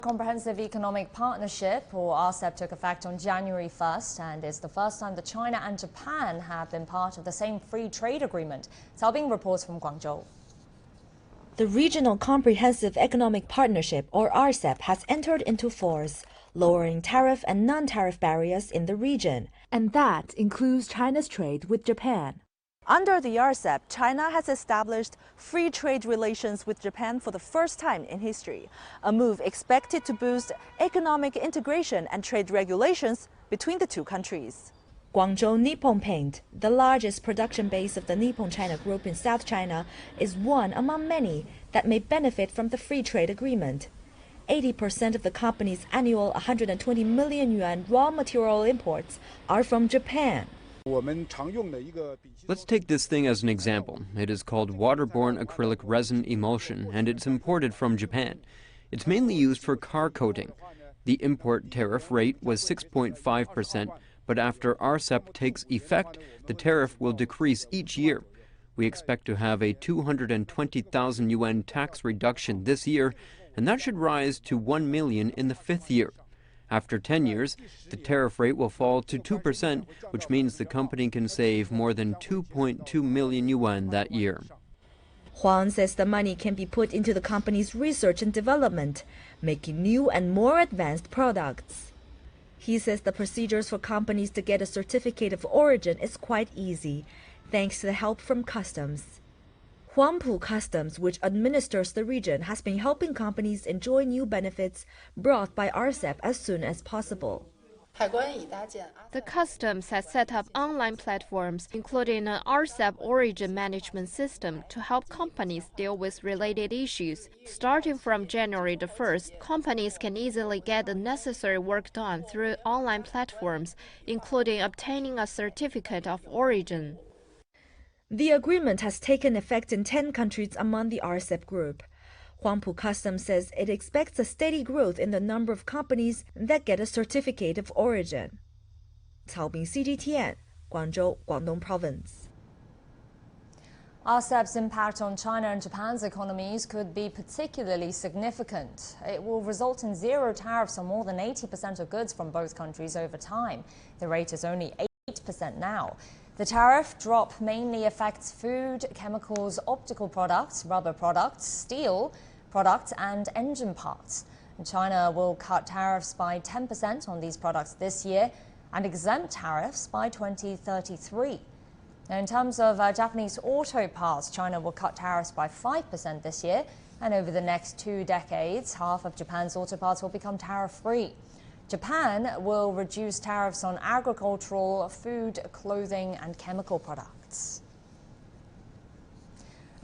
Comprehensive Economic Partnership, or RCEP, took effect on January 1st, and it's the first time that China and Japan have been part of the same free trade agreement. Cao Bing reports from Guangzhou. The Regional Comprehensive Economic Partnership, or RCEP, has entered into force, lowering tariff and non-tariff barriers in the region. And that includes China's trade with Japan. Under the RCEP, China has established free trade relations with Japan for the first time in history, a move expected to boost economic integration and trade regulations between the two countries. Guangzhou Nippon Paint, the largest production base of the Nippon China Group in South China, is one among many that may benefit from the free trade agreement. 80% of the company's annual 120 million yuan raw material imports are from Japan. Let's take this thing as an example. It is called waterborne acrylic resin emulsion, and it's imported from Japan. It's mainly used for car coating. The import tariff rate was 6.5%, but after RCEP takes effect, the tariff will decrease each year. We expect to have a 220,000 yuan tax reduction this year, and that should rise to 1 million in the 5th year. After 10 years, the tariff rate will fall to 2%, which means the company can save more than 2.2 million yuan that year. Huang says the money can be put into the company's research and development, making new and more advanced products. He says the procedures for companies to get a certificate of origin is quite easy, thanks to the help from customs. Huangpu Customs, which administers the region, has been helping companies enjoy new benefits brought by RCEP as soon as possible. The customs has set up online platforms, including an RCEP origin management system, to help companies deal with related issues. Starting from January the 1st, companies can easily get the necessary work done through online platforms, including obtaining a certificate of origin. The agreement has taken effect in 10 countries among the RCEP group. Huangpu Customs says it expects a steady growth in the number of companies that get a certificate of origin. Cao Bing, CGTN, Guangzhou, Guangdong Province. RCEP's impact on China and Japan's economies could be particularly significant. It will result in zero tariffs on more than 80% of goods from both countries over time. The rate is only 8% now. The tariff drop mainly affects food, chemicals, optical products, rubber products, steel products, and engine parts. And China will cut tariffs by 10% on these products this year and exempt tariffs by 2033. Now, in terms of Japanese auto parts, China will cut tariffs by 5% this year, and over the next 2 decades, half of Japan's auto parts will become tariff-free. Japan will reduce tariffs on agricultural, food, clothing, and chemical products.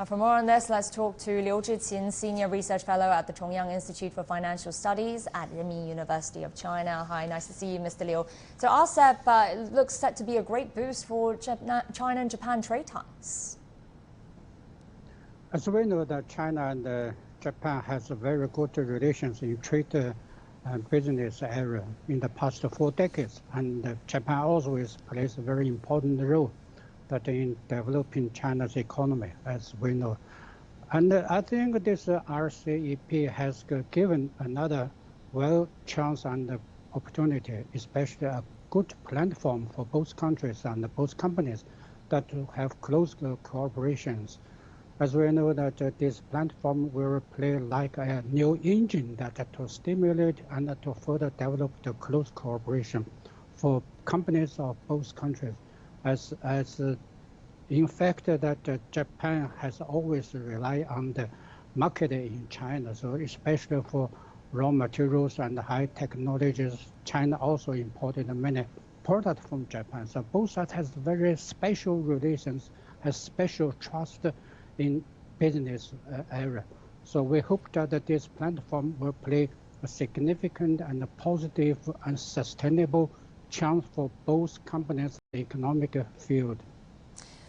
For more on this, let's talk to Liu Zhiqin, Senior Research Fellow at the Chongyang Institute for Financial Studies at Renmin University of China. Hi, nice to see you, Mr. Liu. So RCEP looks set to be a great boost for China and Japan trade ties. As we know that China and Japan has very good relations in trade and business area in the past 4 decades, and Japan always plays a very important role that in developing China's economy, as we know. And I think this RCEP has given another chance and opportunity, especially a good platform for both countries and both companies that have close cooperations. As we know that this platform will play like a new engine that to stimulate and to further develop the close cooperation for companies of both countries. As in fact that Japan has always relied on the market in China, so especially for raw materials and high technologies, China also imported many products from Japan. So both sides has very special relations, has special trust in business area. So we hope that this platform will play a significant and a positive and sustainable chance for both companies' economic field.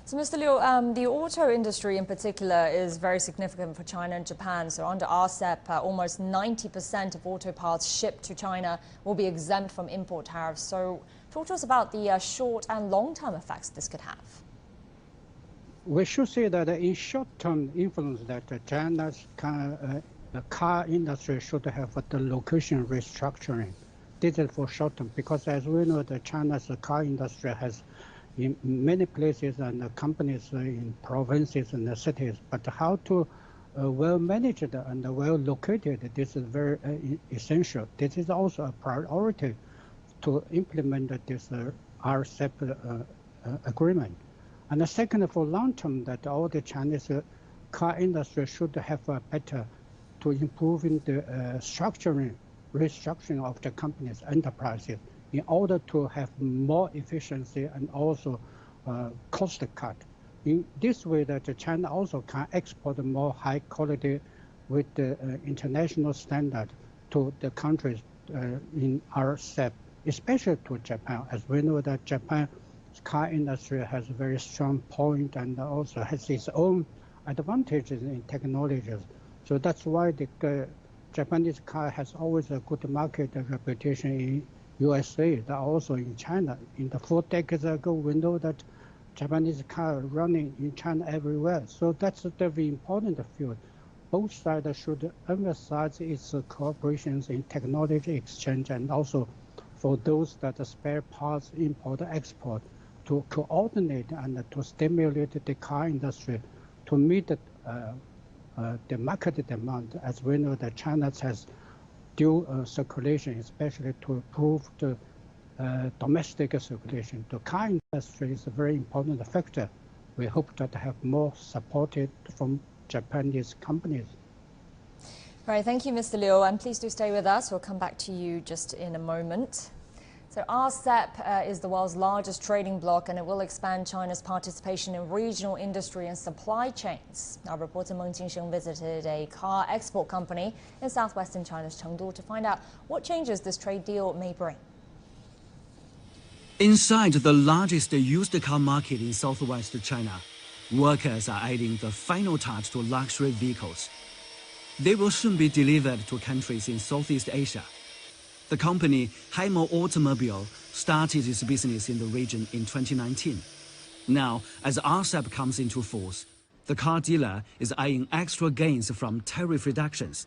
So, Mr. Liu, the auto industry in particular is very significant for China and Japan. So under RCEP, almost 90% of auto parts shipped to China will be exempt from import tariffs. So talk to us about the short and long-term effects this could have. We should say that in short-term influence that China's the car industry should have the location restructuring. This is for short term, because as we know, China's car industry has in many places and companies in provinces and the cities, but how to well managed and well located, this is very essential. This is also a priority to implement this RCEP agreement. And the second, for long term, that all the Chinese car industry should have a better to improving the restructuring of the companies, enterprises, in order to have more efficiency and also cost cut. In this way, that China also can export more high quality with the international standard to the countries in RCEP, especially to Japan, as we know that Japan's car industry has a very strong point and also has its own advantages in technologies. So that's why the Japanese car has always a good market reputation in USA, but also in China. In the 4 decades ago, we know that Japanese car running in China everywhere. So that's a very important field. Both sides should emphasize its cooperations in technology exchange and also for those that spare parts import export to coordinate and to stimulate the car industry to meet the market demand. As we know that China has dual circulation, especially to improve the domestic circulation. The car industry is a very important factor. We hope to have more supported from Japanese companies. All right, thank you, Mr. Liu, and please do stay with us. We'll come back to you just in a moment. So RCEP is the world's largest trading bloc, and it will expand China's participation in regional industry and supply chains. Our reporter Meng Jingsheng visited a car export company in southwestern China's Chengdu to find out what changes this trade deal may bring. Inside the largest used car market in southwest China, workers are adding the final touch to luxury vehicles. They will soon be delivered to countries in Southeast Asia. The company Haimo Automobile started its business in the region in 2019. Now, as RCEP comes into force, the car dealer is eyeing extra gains from tariff reductions.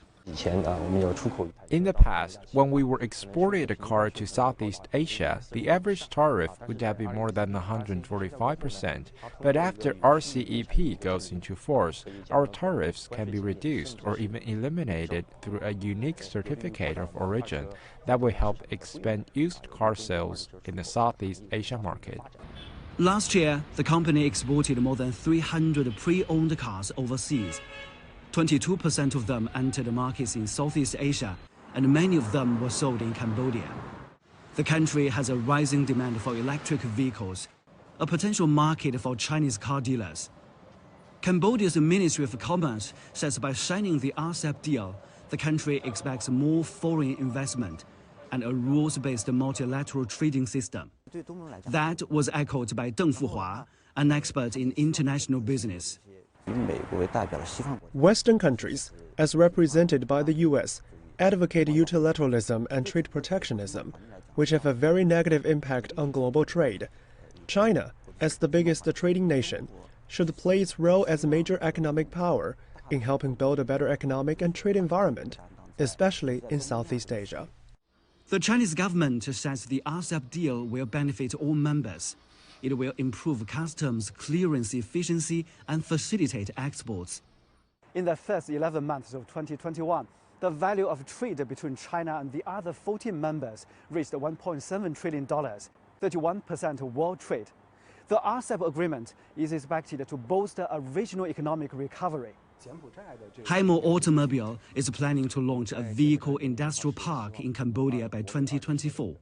In the past, when we were exporting a car to Southeast Asia, the average tariff would have been more than 145%. But after RCEP goes into force, our tariffs can be reduced or even eliminated through a unique certificate of origin that will help expand used car sales in the Southeast Asia market. Last year, the company exported more than 300 pre-owned cars overseas. 22% of them entered markets in Southeast Asia, and many of them were sold in Cambodia. The country has a rising demand for electric vehicles, a potential market for Chinese car dealers. Cambodia's Ministry of Commerce says by signing the RCEP deal, the country expects more foreign investment and a rules-based multilateral trading system. That was echoed by Deng Fuhua, an expert in international business. Western countries, as represented by the U.S., advocate unilateralism and trade protectionism, which have a very negative impact on global trade. China, as the biggest trading nation, should play its role as a major economic power in helping build a better economic and trade environment, especially in Southeast Asia. The Chinese government says the RCEP deal will benefit all members. It will improve customs clearance efficiency and facilitate exports. In the first 11 months of 2021, the value of trade between China and the other 14 members reached $1.7 trillion, 31% of world trade. The RCEP agreement is expected to bolster a regional economic recovery. Haimo Automobile is planning to launch a vehicle industrial park in Cambodia by 2024.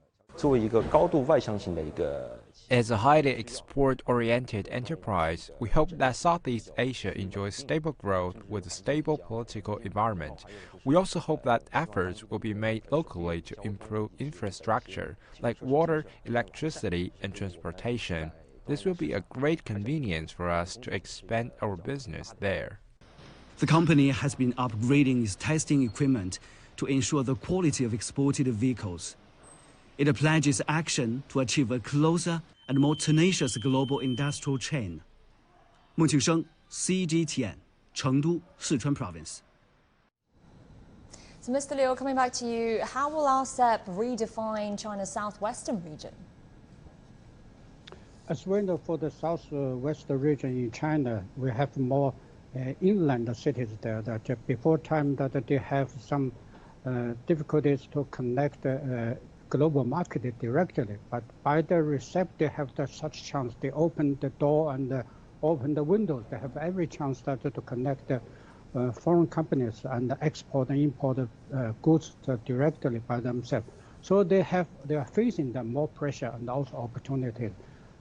As a highly export-oriented enterprise, we hope that Southeast Asia enjoys stable growth with a stable political environment. We also hope that efforts will be made locally to improve infrastructure, like water, electricity, and transportation. This will be a great convenience for us to expand our business there. The company has been upgrading its testing equipment to ensure the quality of exported vehicles. It pledges action to achieve a closer and more tenacious global industrial chain. Meng Qingsheng, CGTN, Chengdu, Sichuan Province. So, Mr. Liu, coming back to you, how will RCEP redefine China's southwestern region? As we know, for the southwestern region in China, we have more inland cities there that before time that they have some difficulties to connect global market directly. But by the RCEP, they have such chance. They open the door and open the windows. They have every chance to connect foreign companies and export and import goods directly by themselves. So they are facing more pressure and also opportunities.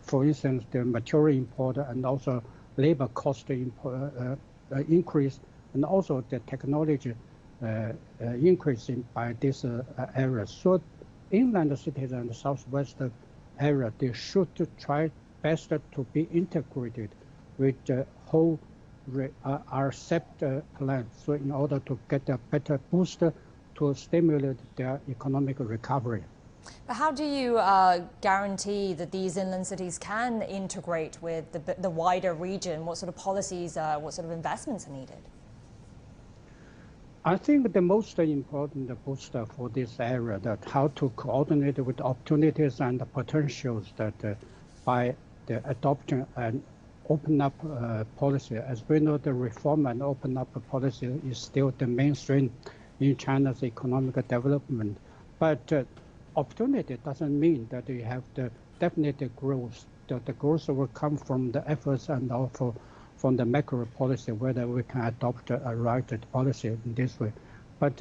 For instance, the material import and also labor cost increase, and also the technology increasing by this area. So inland cities and the southwest area, they should try best to be integrated with the whole RCEP plan. So in order to get a better boost to stimulate their economic recovery. But how do you guarantee that these inland cities can integrate with the wider region? What sort of policies, what sort of investments are needed? I think the most important booster for this area that how to coordinate with opportunities and the potentials that by the adoption and open up policy. As we know, the reform and open up policy is still the mainstream in China's economic development. But opportunity doesn't mean that you have the definite growth. The growth will come from the efforts and also from the macro policy, whether we can adopt a right policy in this way. But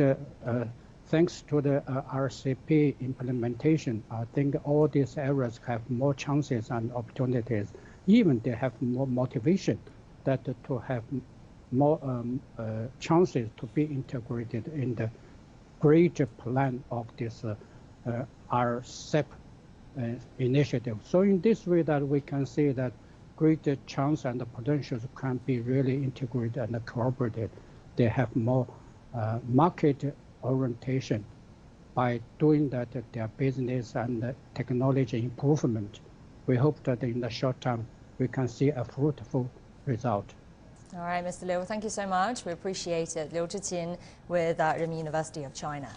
thanks to the RCEP implementation, I think all these areas have more chances and opportunities. Even they have more motivation that to have more chances to be integrated in the greater plan of this RCEP initiative. So in this way that we can see that greater chance and the potentials can be really integrated and cooperated. They have more market orientation by doing that their business and technology improvement. We hope that in the short term we can see a fruitful result. All right, Mr. Liu, thank you so much. We appreciate it. Liu Zhiqin with Renmin University of China.